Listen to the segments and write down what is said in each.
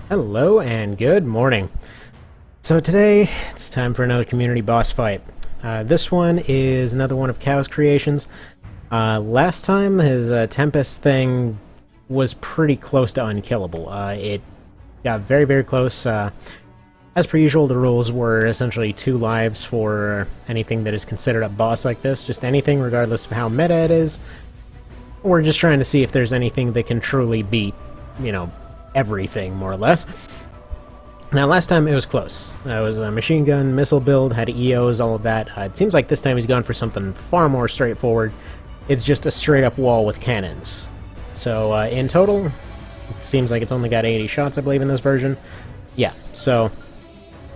Hello and good morning. So today it's time for another community boss fight. This one is another one of Cow's creations. Last time his Tempest thing was pretty close to unkillable. It got very, very close. As per usual, the rules were essentially 2 lives for anything that is considered a boss like this. Just anything, regardless of how meta it is. We're just trying to see if there's anything that can truly beat, everything, more or less. Now, last time it was close. It was a machine gun, missile build, had EOs, all of that. It seems like this time he's gone for something far more straightforward. It's just a straight-up wall with cannons. So, in total, it seems like it's only got 80 shots, I believe, in this version. Yeah, so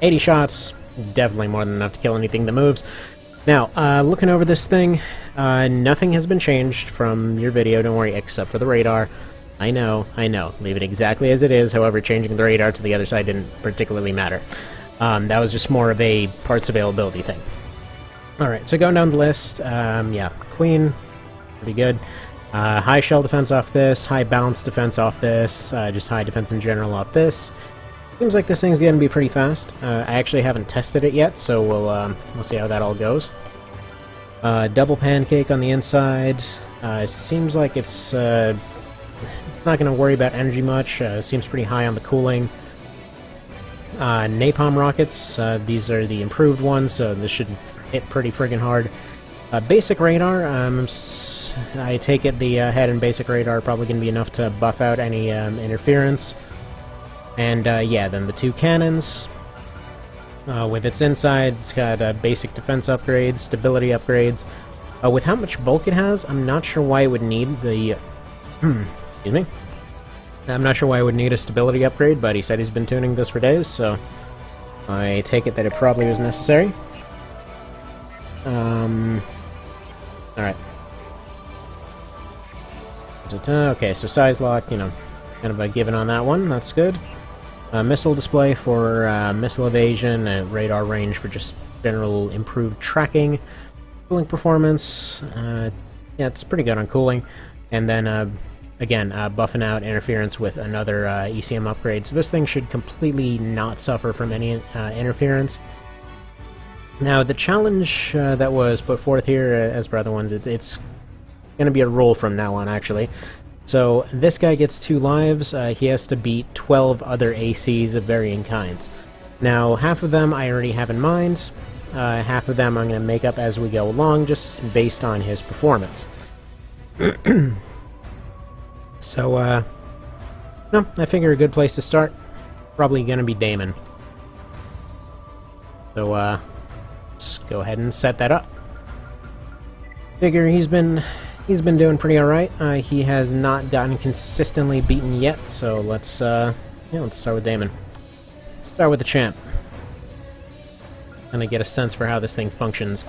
80 shots, definitely more than enough to kill anything that moves. Now, looking over this thing, nothing has been changed from your video, don't worry, except for the radar. I know. Leave it exactly as it is, however, changing the radar to the other side didn't particularly matter. That was just more of a parts availability thing. Alright, so going down the list, yeah, Queen, pretty good. High shell defense off this, high balance defense off this, just high defense in general off this. Seems like this thing's going to be pretty fast. I actually haven't tested it yet, so we'll see how that all goes. Double pancake on the inside. Seems like it's not going to worry about energy much. Seems pretty high on the cooling. Napalm rockets. These are the improved ones, so this should hit pretty friggin' hard. Basic radar. I take it the head and basic radar are probably going to be enough to buff out any interference. And yeah, then the 2 cannons. With its insides, got basic defense upgrades, stability upgrades. With how much bulk it has, I'm not sure why it would need the... excuse me. I'm not sure why I would need a stability upgrade, but he said he's been tuning this for days, so I take it that it probably was necessary. Alright. Okay, so size lock, kind of a given on that one, that's good. Missile display for missile evasion, radar range for just general improved tracking. Cooling performance, yeah, it's pretty good on cooling. And then, again, buffing out interference with another ECM upgrade. So this thing should completely not suffer from any interference. Now, the challenge that was put forth here, as per other ones, it's going to be a rule from now on, actually. So this guy gets 2 lives. He has to beat 12 other ACs of varying kinds. Now, half of them I already have in mind. Half of them I'm going to make up as we go along, just based on his performance. So, no, I figure a good place to start, probably gonna be Damon. So, let's go ahead and set that up. Figure he's been doing pretty alright. He has not gotten consistently beaten yet, so let's, yeah, let's start with Damon. Start with the champ. Gonna get a sense for how this thing functions.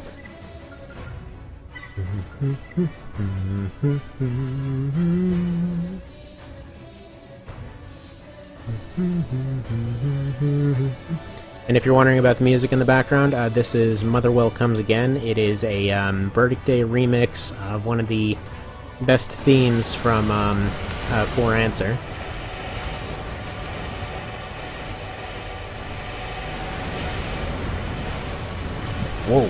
And if you're wondering about the music in the background, this is Motherwell Comes Again. It is a Verdict Day remix of one of the best themes from For Answer. Whoa.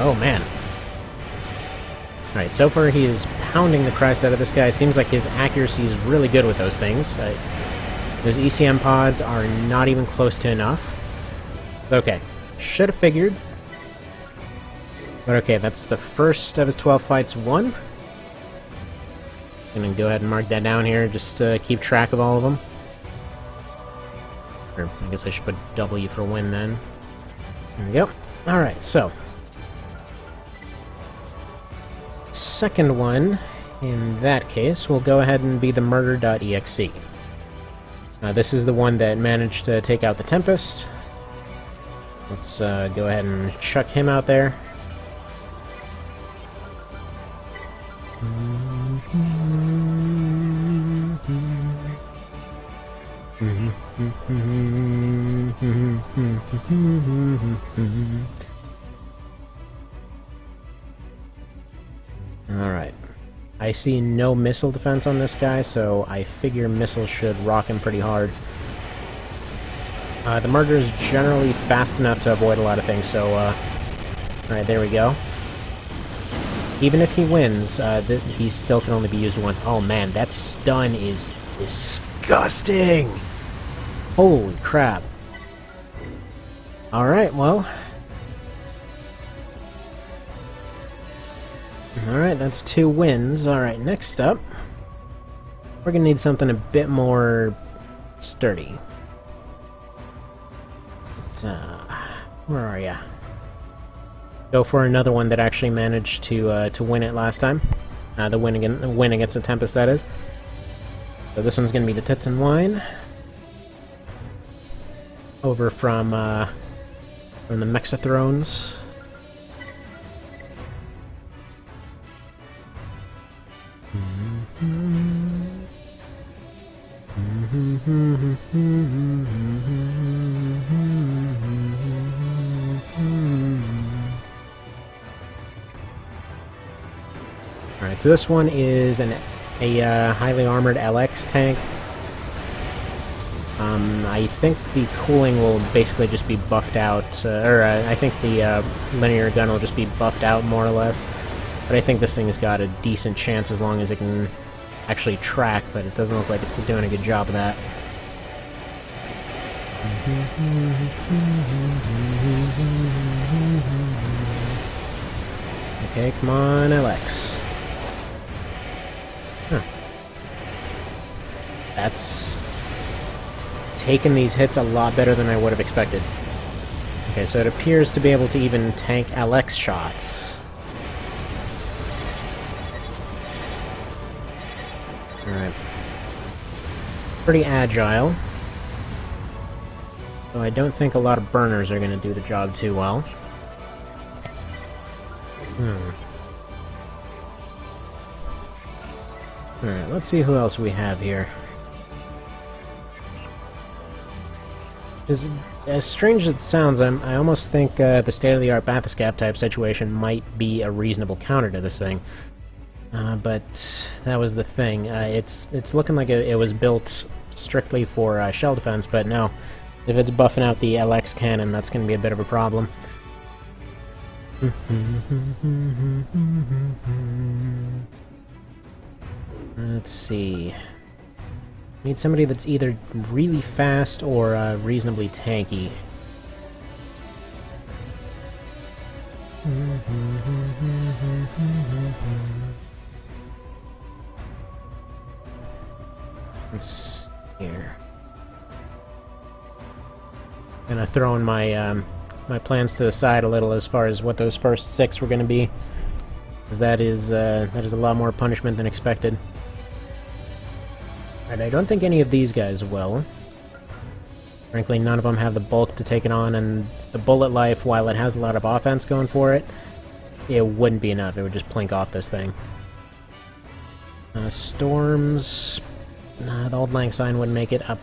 Oh, man. Alright, so far he is pounding the Christ out of this guy. It seems like his accuracy is really good with those things. Those ECM pods are not even close to enough. Okay, should have figured. But okay, that's the first of his 12 fights won. Gonna go ahead and mark that down here, just keep track of all of them. Or I guess I should put W for win then. There we go. Alright, so second one, in that case, will go ahead and be the murder.exe. This is the one that managed to take out the Tempest. Let's go ahead and chuck him out there. Alright. I see no missile defense on this guy, so I figure missiles should rock him pretty hard. The murder is generally fast enough to avoid a lot of things, so, alright, there we go. Even if he wins, he still can only be used once. Oh man, that stun is disgusting! Holy crap. Alright, well. Alright, that's 2 wins. Alright, next up, we're gonna need something a bit more sturdy. Where are ya? Go for another one that actually managed to win it last time. The win against the Tempest, that is. So this one's gonna be the Tits and Wine. Over from the Mexathrones. Alright, so this one is a highly armored LX tank. I think the cooling will basically just be buffed out, I think the linear gun will just be buffed out more or less. But I think this thing has got a decent chance as long as it can actually track, but it doesn't look like it's doing a good job of that. Okay, come on, LX. Huh. That's taken these hits a lot better than I would have expected. Okay, so it appears to be able to even tank LX shots. Alright. Pretty agile. So I don't think a lot of burners are going to do the job too well. Alright, let's see who else we have here. As strange as it sounds, I almost think the state-of-the-art Bathyscap type situation might be a reasonable counter to this thing. But that was the thing. It's looking like it was built strictly for shell defense, but no. If it's buffing out the LX cannon, that's going to be a bit of a problem. Let's see. Need somebody that's either really fast or reasonably tanky. Let's here. Gonna throw in my my plans to the side a little as far as what those first 6 were gonna be, because that is a lot more punishment than expected. Alright, I don't think any of these guys will. Frankly, none of them have the bulk to take it on, and the bullet life, while it has a lot of offense going for it, it wouldn't be enough. It would just plink off this thing. Storms... Nah, the Old Lang Syne wouldn't make it up.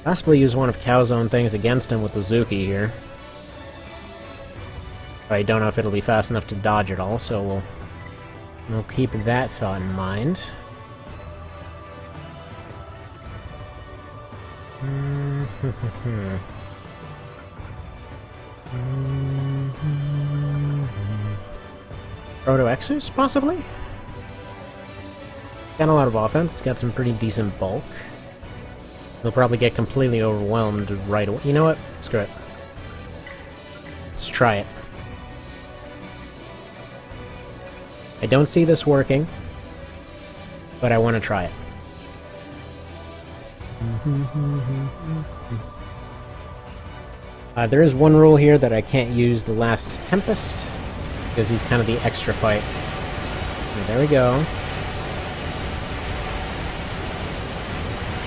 Possibly use one of Cal's own things against him with the Zuki here. But I don't know if it'll be fast enough to dodge it all, so we'll keep that thought in mind. Proto Exus, possibly? Got a lot of offense, got some pretty decent bulk. They'll probably get completely overwhelmed right away. You know what? Screw it. Let's try it. I don't see this working, but I want to try it. There is one rule here that I can't use the last Tempest, because he's kind of the extra fight. And there we go.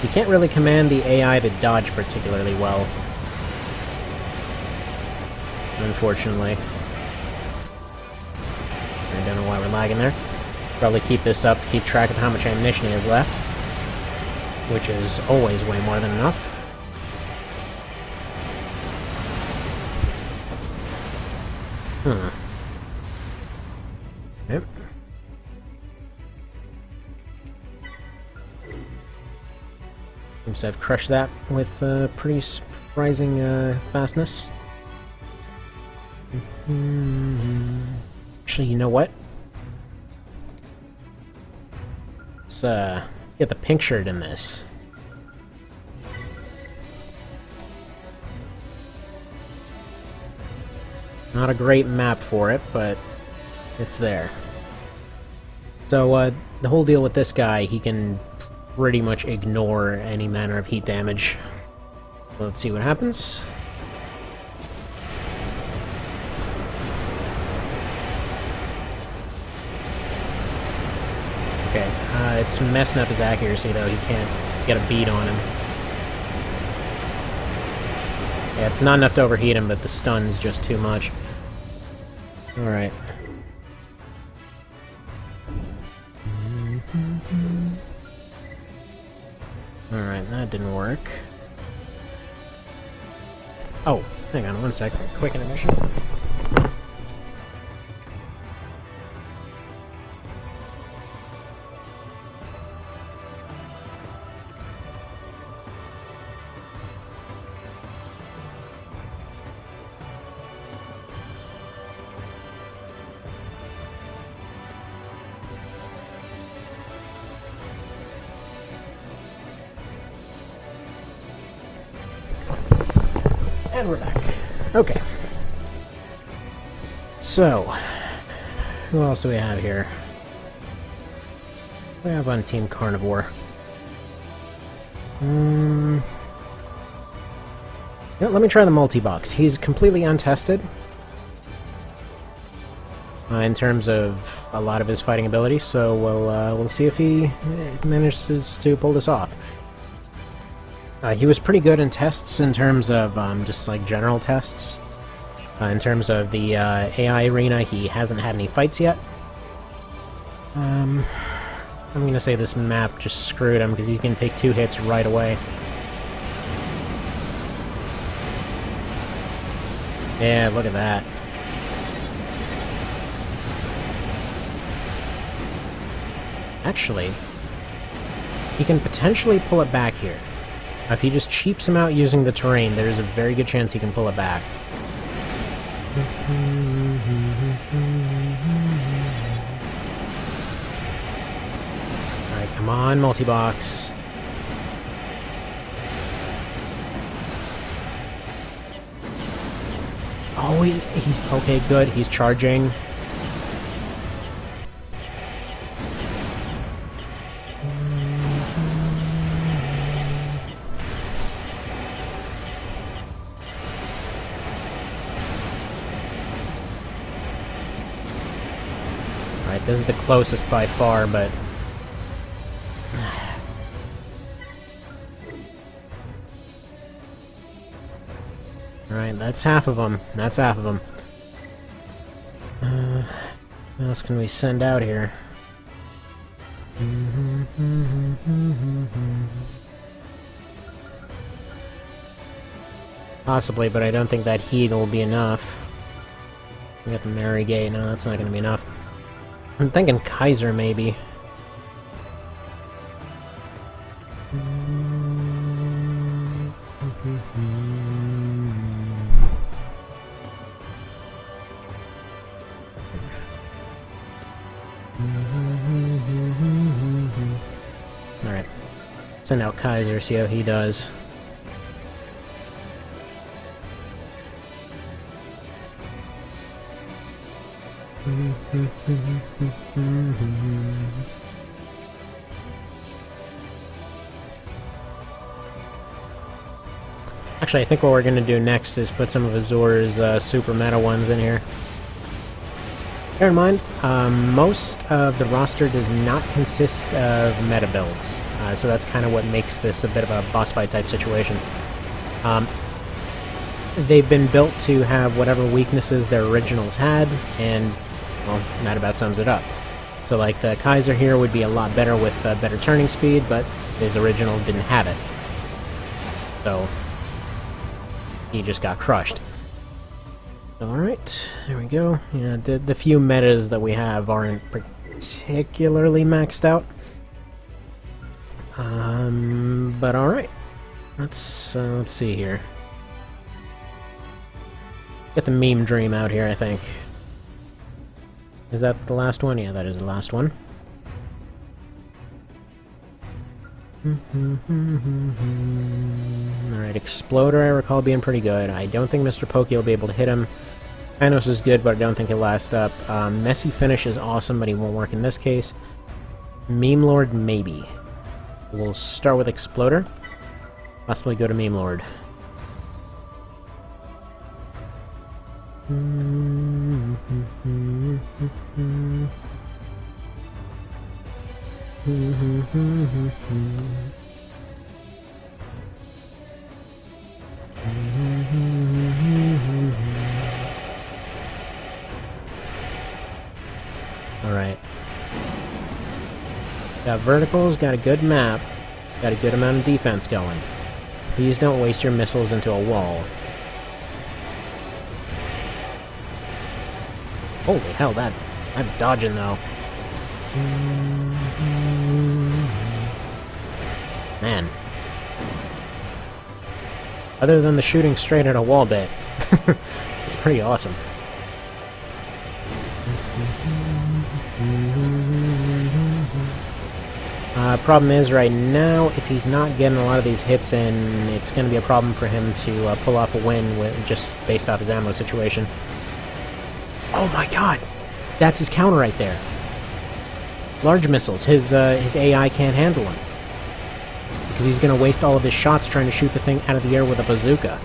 You can't really command the AI to dodge particularly well, unfortunately. I don't know why we're lagging there. Probably keep this up to keep track of how much ammunition he has left, which is always way more than enough. Yep. Seems to have crushed that with pretty rising fastness. Actually, you know what? Let's get the pink shirt in this. Not a great map for it, but it's there. So, the whole deal with this guy, he can pretty much ignore any manner of heat damage. So let's see what happens. Okay, it's messing up his accuracy, though. He can't get a beat on him. Yeah, it's not enough to overheat him, but the stun's just too much. Alright. Alright, that didn't work. Oh, hang on one sec. Quick intermission. And we're back. Okay. So, who else do we have here? What do we have on Team Carnivore? Yeah, let me try the multi-box. He's completely untested in terms of a lot of his fighting ability, so we'll see if he manages to pull this off. He was pretty good in tests in terms of just like general tests. In terms of the AI arena, he hasn't had any fights yet. I'm gonna say this map just screwed him because he's gonna take 2 hits right away. Yeah, look at that. Actually, he can potentially pull it back here. If he just cheaps him out using the terrain, there's a very good chance he can pull it back. Alright, come on, multi-box. Oh, he's... okay, good. He's charging. Alright, this is the closest by far, but... Alright, that's half of them. That's half of them. What else can we send out here? Possibly, but I don't think that heat will be enough. We got the Mary Gay. No, that's not going to be enough. I'm thinking Kaiser, maybe. Alright. Send out Kaiser, see how he does. Actually, I think what we're going to do next is put some of Azor's super meta ones in here. Bear in mind, most of the roster does not consist of meta builds, so that's kind of what makes this a bit of a boss fight type situation. They've been built to have whatever weaknesses their originals had, and, well, that about sums it up. So, like, the Kaiser here would be a lot better with better turning speed, but his original didn't have it. So, he just got crushed. Alright, there we go. Yeah, the few metas that we have aren't particularly maxed out. But alright. Let's see here. Get the meme dream out here, I think. Is that the last one? Yeah, that is the last one. Alright, Exploder I recall being pretty good. I don't think Mr. Pokey will be able to hit him. Thanos is good, but I don't think he'll last up. Messy Finish is awesome, but he won't work in this case. Meme Lord, maybe. We'll start with Exploder. Possibly go to Meme Lord. Alright. Got verticals, got a good map, got a good amount of defense going. Please don't waste your missiles into a wall. Holy hell, I'm dodging though. Man. Other than the shooting straight at a wall bit, it's pretty awesome. Problem is, right now, if he's not getting a lot of these hits in, it's going to be a problem for him to pull off a win just based off his ammo situation. Oh my god! That's his counter right there. Large missiles. His AI can't handle them. Because he's going to waste all of his shots trying to shoot the thing out of the air with a bazooka.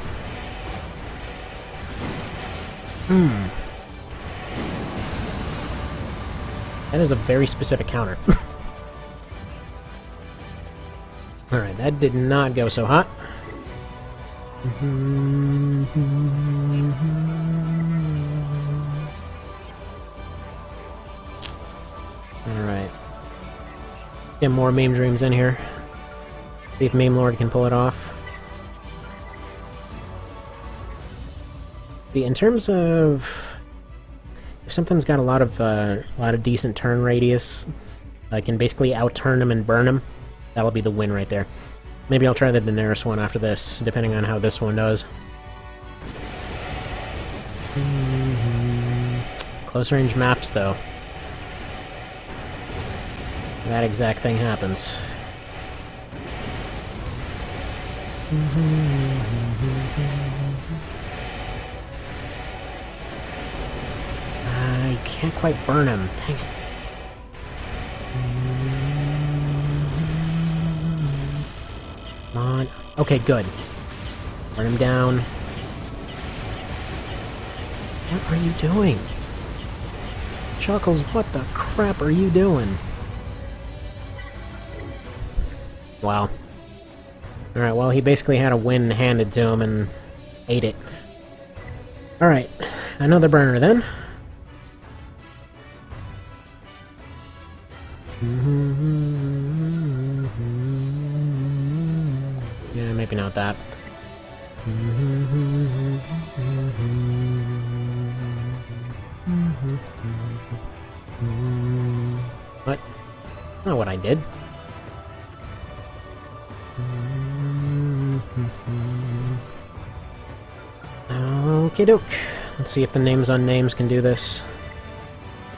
That is a very specific counter. Alright, that did not go so hot. Alright. Get more Meme Dreams in here. See if Meme Lord can pull it off. In terms of... if something's got a lot of decent turn radius, I can basically out-turn him and burn him. That'll be the win right there. Maybe I'll try the Daenerys one after this, depending on how this one does. Close range maps, though. That exact thing happens. I can't quite burn him. Dang it. Come on. Okay, good. Burn him down. What are you doing? Chuckles, what the crap are you doing? Wow. Alright, well, he basically had a win handed to him and ate it. Alright, another burner then. Yeah, maybe not that. What? Not what I did. Okie doke. Let's see if the names on names can do this.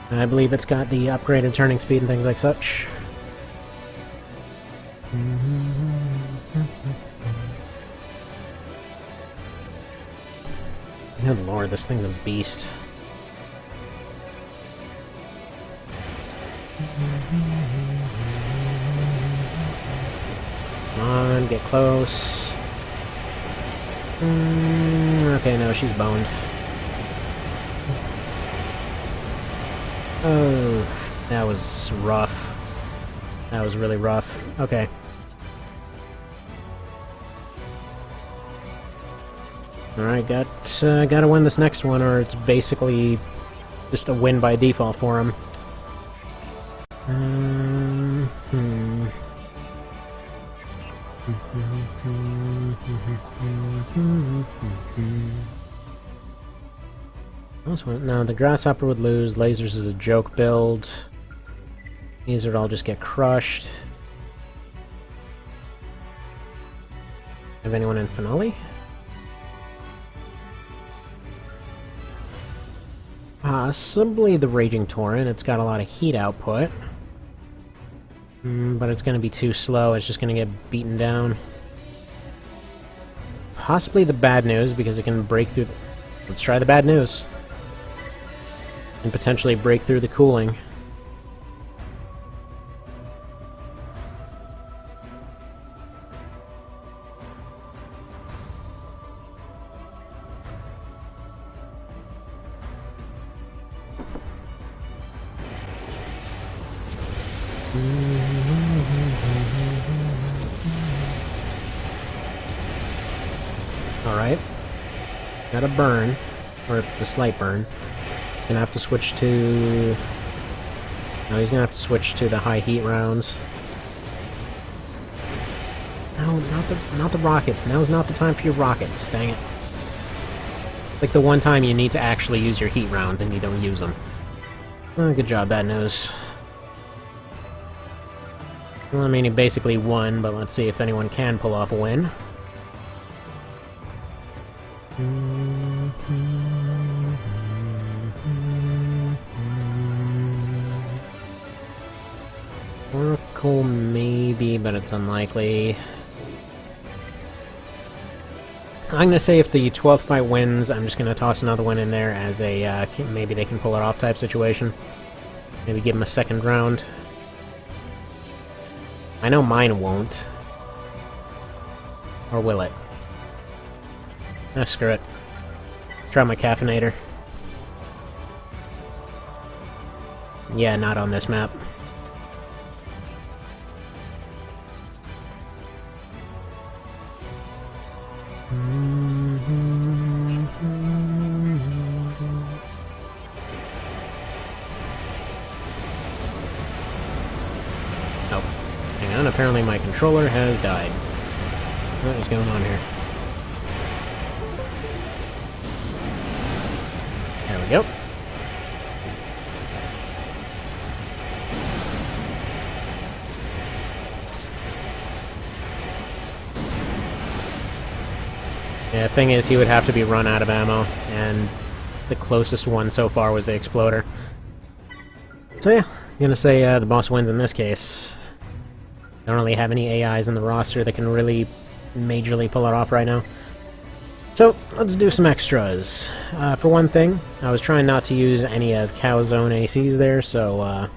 I believe it's got the upgraded turning speed and things like such. Good lord, this thing's a beast. Come on, get close. Okay, no, she's boned. Oh, that was rough. That was really rough. Okay. Alright, gotta win this next one, or it's basically just a win by default for him. No, the Grasshopper would lose. Lasers is a joke build. These would all just get crushed. Have anyone in Finale? Possibly the Raging Torrent. It's got a lot of heat output. But it's going to be too slow. It's just going to get beaten down. Possibly the Bad News, because it can break through... Let's try the Bad News. And potentially break through the cooling. Alright. Got a burn. Or a slight burn. Gonna have to switch to... No, he's gonna have to switch to the high heat rounds. No, not the rockets. Now's not the time for your rockets. Dang it. Like the one time you need to actually use your heat rounds and you don't use them. Oh, good job, Bad News. Well, I mean, he basically won, but let's see if anyone can pull off a win. Oracle, maybe, but it's unlikely. I'm gonna say if the 12th fight wins, I'm just gonna toss another one in there as a, maybe they can pull it off type situation. Maybe give them a second round. I know mine won't. Or will it? Ah, screw it. Try my caffeinator. Yeah, not on this map. Oh, hang on, apparently my controller has died. What is going on here? There we go. Yeah, the thing is, he would have to be run out of ammo, and the closest one so far was the Exploder. So yeah, I'm gonna say the boss wins in this case. I don't really have any AIs in the roster that can really majorly pull it off right now. So, let's do some extras. For one thing, I was trying not to use any of Cow's own ACs there, so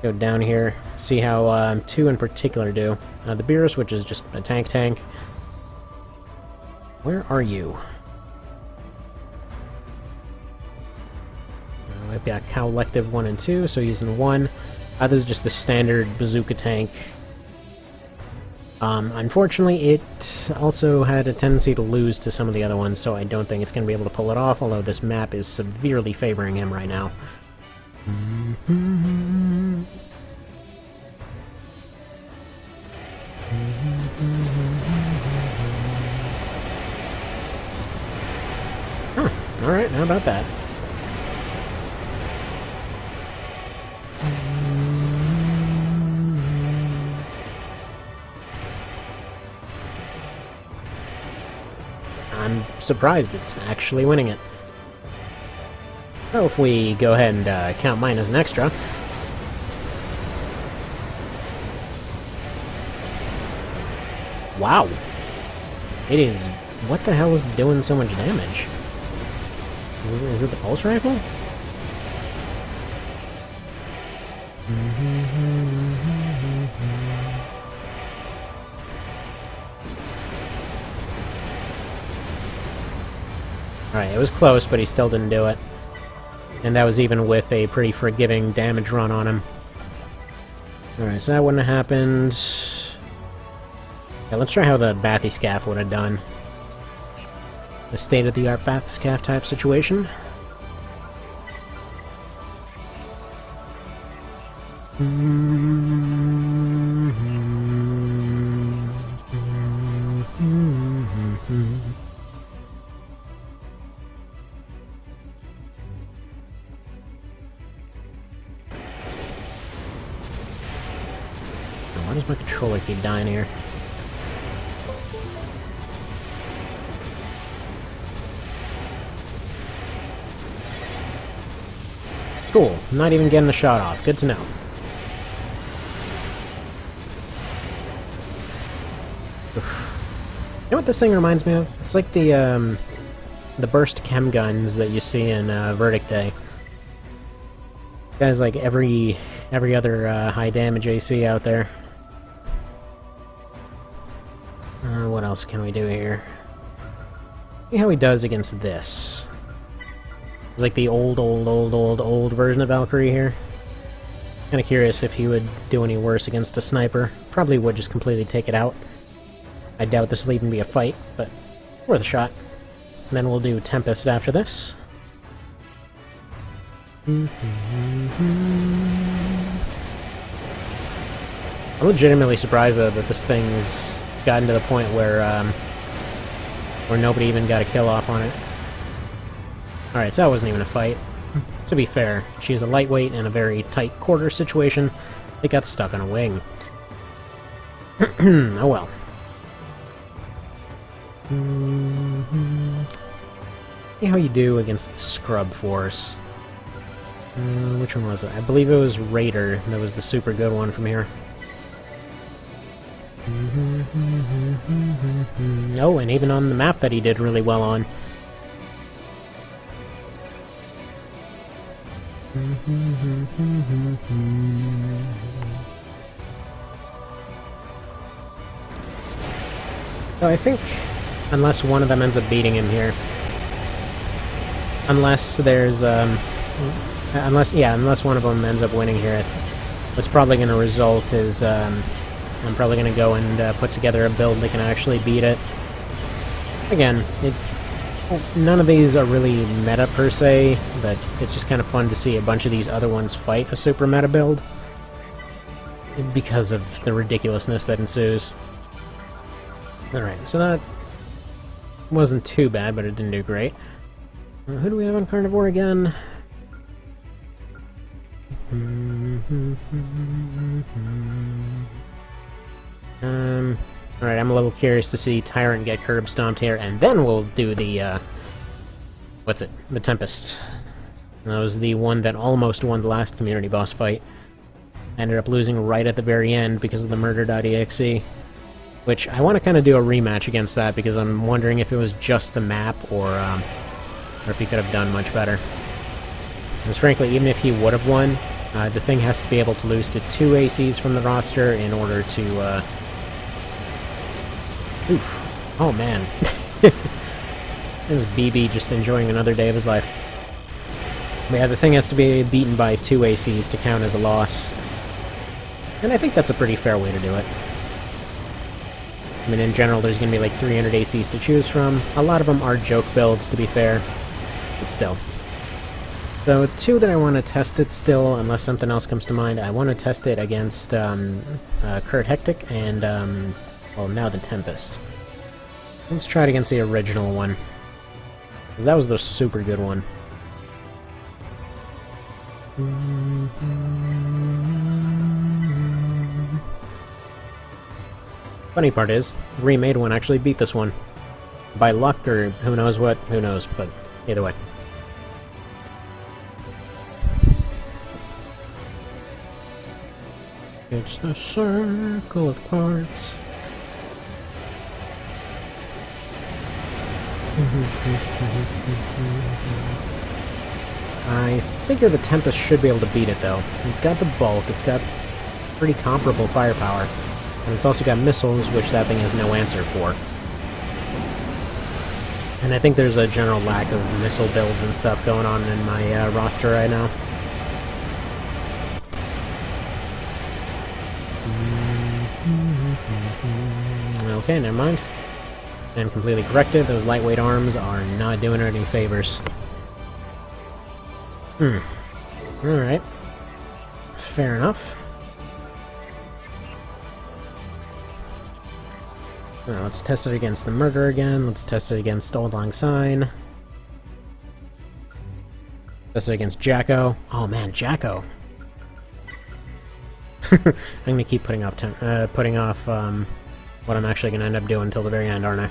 go down here, see how two in particular do. The Beerus, which is just a tank. Where are you? I've got Cowlective 1 and 2, so using 1. This is just the standard bazooka tank. Unfortunately, it also had a tendency to lose to some of the other ones, so I don't think it's going to be able to pull it off, although this map is severely favoring him right now. Huh, alright, how about that? I'm surprised it's actually winning it. So if we go ahead and count mine as an extra... Wow! It is... What the hell is doing so much damage? Is it the pulse rifle? Alright, it was close, but he still didn't do it. And that was even with a pretty forgiving damage run on him. Alright, so that wouldn't have happened. Yeah, let's try how the Bathyscaph would have done. The state-of-the-art Bathyscaph type situation. Why does my controller keep dying here? Cool. Not even getting a shot off. Good to know. Oof. You know what this thing reminds me of? It's like the burst chem guns that you see in Verdict Day. Guys like every other high damage AC out there. What else can we do here? See how he does against this. It's like the old version of Valkyrie here. Kinda curious if he would do any worse against a sniper. Probably would just completely take it out. I doubt this will even be a fight, but worth a shot. And then we'll do Tempest after this. I'm legitimately surprised though that this thing's gotten to the point where nobody even got a kill off on it. Alright, so that wasn't even a fight. To be fair, she's a lightweight in a very tight quarter situation. It got stuck on a wing. Oh well. See how you do against the Scrub Force. Which one was it? I believe it was Raider that was the super good one from here. Oh, and even on the map that he did really well on. So I think, unless one of them ends up beating him here, unless there's, unless one of them ends up winning here, what's probably going to result is, I'm probably going to go and put together a build that can actually beat it. Again, none of these are really meta per se, but it's just kind of fun to see a bunch of these other ones fight a super meta build because of the ridiculousness that ensues. Alright, so that wasn't too bad, but it didn't do great. Who do we have on Carnivore again? Alright, I'm a little curious to see Tyrant get curb stomped here, and then we'll do the, what's it? The Tempest. That was the one that almost won the last community boss fight. Ended up losing right at the very end because of the murder.exe. Which, I want to kind of do a rematch against that, because I'm wondering if it was just the map, or if he could have done much better. Because frankly, even if he would have won, the thing has to be able to lose to 2 ACs from the roster in order to, Oof. Oh man. This is BB just enjoying another day of his life. But yeah, the thing has to be beaten by 2 ACs to count as a loss. And I think that's a pretty fair way to do it. I mean, in general, there's going to be like 300 ACs to choose from. A lot of them are joke builds, to be fair. But still. So, 2 that I want to test it still, unless something else comes to mind. I want to test it against Kurt Hectic and, well, now the Tempest. Let's try it against the original one. Because that was the super good one. Funny part is, the remade one actually beat this one. By luck, or who knows what, who knows, but either way. It's the circle of parts. I figure the Tempest should be able to beat it, though. It's got the bulk, it's got pretty comparable firepower, and it's also got missiles, which that thing has no answer for. And I think there's a general lack of missile builds and stuff going on in my roster right now. Okay, never mind. I'm completely corrected. Those lightweight arms are not doing her any favors. Alright. Fair enough. Now, let's test it against the Murder again. Let's test it against Old Lang Syne. Test it against Jacko. Oh man, Jacko. I'm gonna keep putting off what I'm actually gonna end up doing until the very end, aren't I?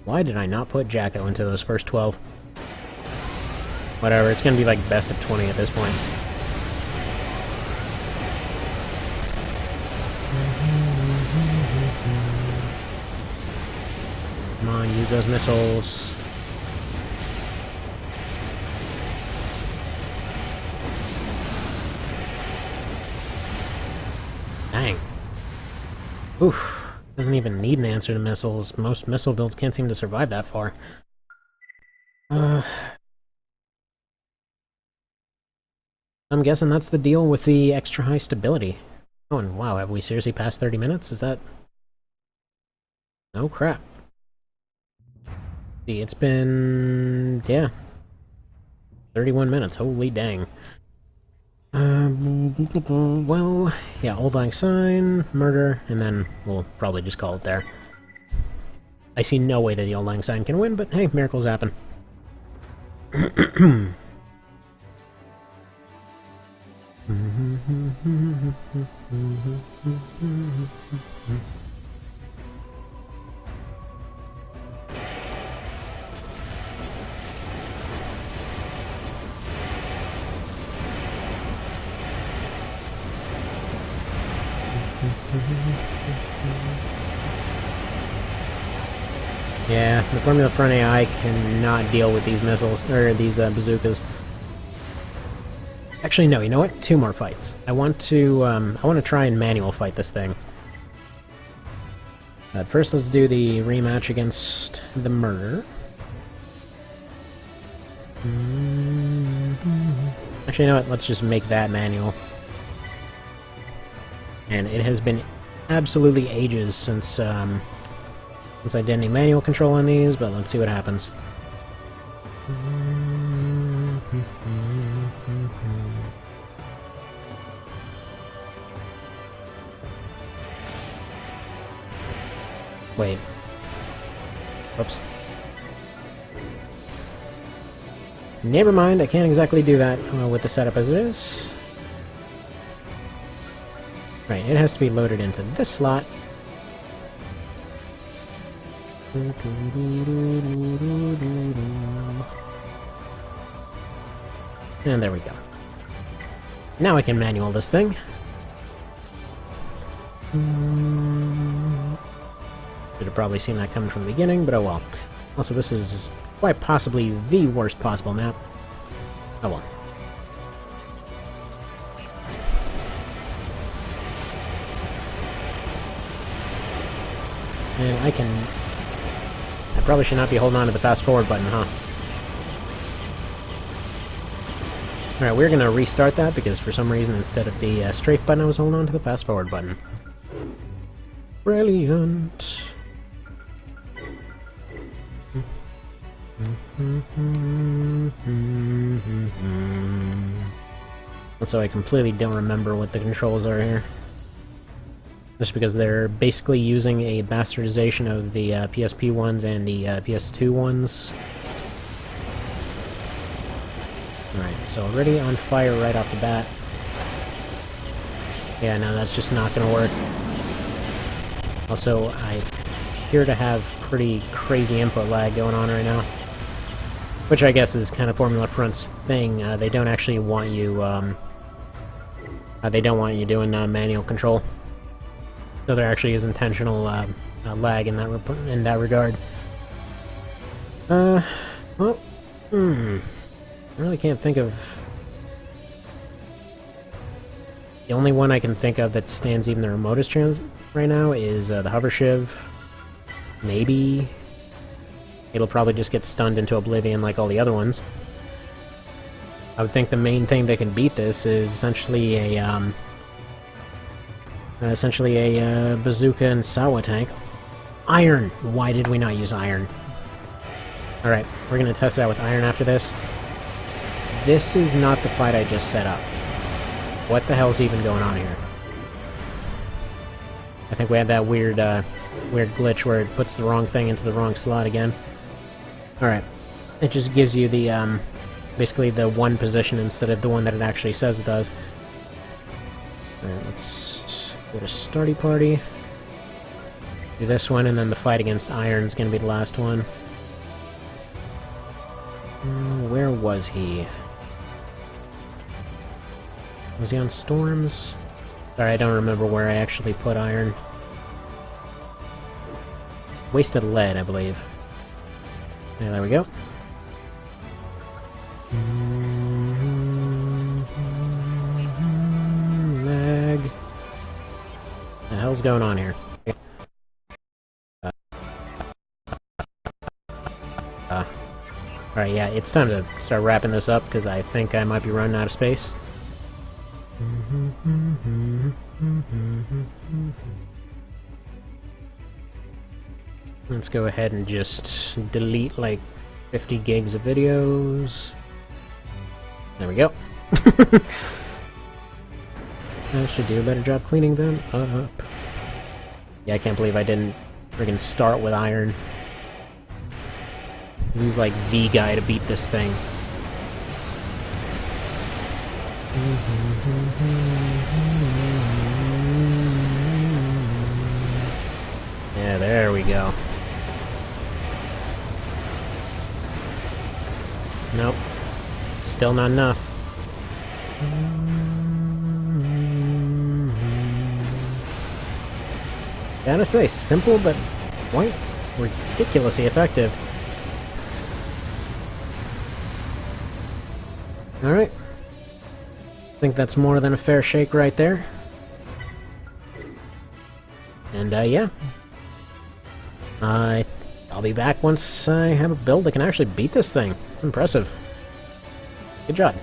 Why did I not put Jacko into those first 12? Whatever, it's gonna be like best of 20 at this point. Come on, use those missiles. Dang. Oof. Doesn't even need an answer to missiles. Most missile builds can't seem to survive that far. I'm guessing that's the deal with the extra high stability. Oh, and wow, have we seriously passed 30 minutes? Is that... Oh, crap. See, it's been... yeah. 31 minutes, holy dang. Well, yeah, Auld Lang Syne, murder, and then we'll probably just call it there. I see no way that the Auld Lang Syne can win, but hey, miracles happen. Yeah, the Formula Front AI cannot deal with these missiles, or these bazookas. Actually, no, you know what? 2 more fights. I want to try and manual fight this thing. But first, let's do the rematch against the murder. Actually, you know what? Let's just make that manual. And it has been absolutely ages since I did any manual control on these, but let's see what happens. Wait. Oops. Never mind, I can't exactly do that with the setup as it is. Right, it has to be loaded into this slot. And there we go. Now I can manual this thing. Should have probably seen that coming from the beginning, but oh well. Also, this is quite possibly the worst possible map. Oh well. And I probably should not be holding on to the fast forward button, huh? Alright, we're gonna restart that because for some reason instead of the strafe button I was holding on to the fast forward button. Brilliant! Also, I completely don't remember what the controls are here. Just because they're basically using a bastardization of the PSP ones and the PS2 ones. Alright, so already on fire right off the bat. Yeah, no, that's just not gonna work. Also, I appear to have pretty crazy input lag going on right now. Which I guess is kind of Formula Front's thing. They don't actually want you, doing manual control. So there actually is intentional lag in that regard. Well, I really can't think of... The only one I can think of that stands even the remotest chance right now is the Hover Shiv. Maybe it'll probably just get stunned into oblivion like all the other ones. I would think the main thing that can beat this is essentially a bazooka and Sawa tank. Iron! Why did we not use iron? Alright, we're gonna test it out with iron after this. This is not the fight I just set up. What the hell's even going on here? I think we had that weird glitch where it puts the wrong thing into the wrong slot again. Alright. It just gives you the, basically the one position instead of the one that it actually says it does. Alright, let's go to Starty Party. Do this one, and then the fight against Iron's gonna be the last one. Where was he? Was he on Storms? Sorry, I don't remember where I actually put Iron. Wasted Lead, I believe. Yeah, there we go. Lag. What the hell's going on here? Alright, yeah, it's time to start wrapping this up because I think I might be running out of space. Let's go ahead and just delete like 50 gigs of videos. There we go. I should do a better job cleaning them up. Yeah, I can't believe I didn't friggin' start with Iron. He's like the guy to beat this thing. Yeah, there we go. Nope. Still not enough. Gotta say, simple but quite ridiculously effective. Alright. I think that's more than a fair shake right there. And, yeah. I'll be back once I have a build that can actually beat this thing. It's impressive. Good job.